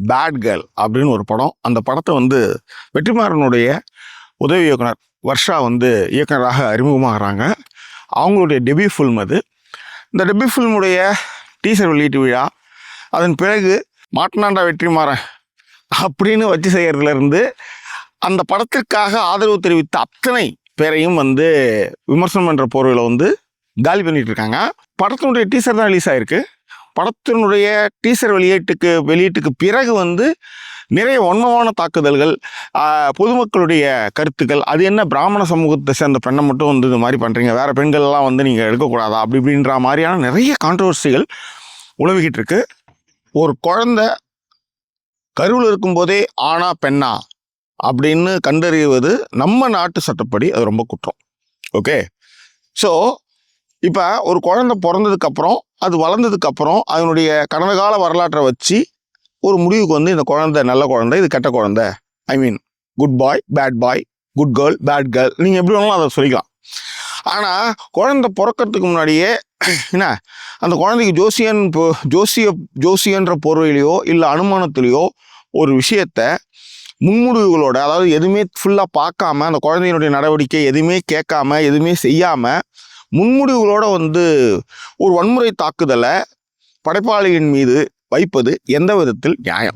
Bad girl அப்படின்னு ஒரு படம். அந்த படத்தை வந்து வெற்றிமாறனுடைய உதவி இயக்குனர் வர்ஷா வந்து இயக்குனராக அறிமுகமாகறாங்க. அவங்களுடைய டெபியூ ஃபில்ம் அது. இந்த டெபியூ ஃபில்முடைய டீசர் வெளியீட்டு விழா, அதன் பிறகு மாட்டனாண்டா வெற்றிமாறன் அப்படின்னு வச்சு செய்கிறதுலேருந்து அந்த படத்திற்காக ஆதரவு தெரிவித்த அத்தனை பேரையும் வந்து விமர்சனம் பண்ணுற போர்வையில் வந்து காலி பண்ணிட்டு இருக்காங்க. படத்தினுடைய டீசர் தான் ரிலீஸ் ஆகிருக்கு. படத்தினுடைய டீசர் வெளியீட்டுக்கு பிறகு வந்து நிறைய வன்மமான தாக்குதல்கள், பொதுமக்களுடைய கருத்துக்கள், அது என்ன பிராமண சமூகத்தை சேர்ந்த பெண்ணை மட்டும் வந்து இது மாதிரி பண்ணுறீங்க, வேறு பெண்கள்லாம் வந்து நீங்கள் எடுக்கக்கூடாதா அப்படி இப்படின்ற மாதிரியான நிறைய கான்ட்ரவர்சிகள் உலவிக்கிட்டு இருக்கு. ஒரு குழந்தை கருவில் இருக்கும்போதே ஆணா பெண்ணா அப்படின்னு கண்டறிவது நம்ம நாட்டு சட்டப்படி அது ரொம்ப குற்றம். ஓகே, ஸோ இப்போ ஒரு குழந்தை பிறந்ததுக்கப்புறம், அது வளர்ந்ததுக்கப்புறம் அதனுடைய கடந்த கால வரலாற்றை வச்சு ஒரு முடிவுக்கு வந்து இந்த குழந்தை நல்ல குழந்தை, இது கெட்ட குழந்தை, I mean good boy, bad boy, good girl, bad girl, நீங்கள் எப்படி வேணாலும் அதை சொல்லிக்கலாம். ஆனால் குழந்தை பிறக்கிறதுக்கு முன்னாடியே என்ன அந்த குழந்தைக்கு ஜோசியன்ற போர்வையிலையோ இல்லை அனுமானத்திலேயோ ஒரு விஷயத்த முன்முடிவுகளோட, அதாவது எதுவுமே ஃபுல்லாக பார்க்காம, அந்த குழந்தையினுடைய நடவடிக்கை எதுவுமே கேட்காம, எதுவுமே செய்யாமல் முன்முடிவுகளோட வந்து ஒரு வன்முறை தாக்குதலை படைப்பாளியின் மீது வைப்பது எந்த விதத்தில் நியாயம்?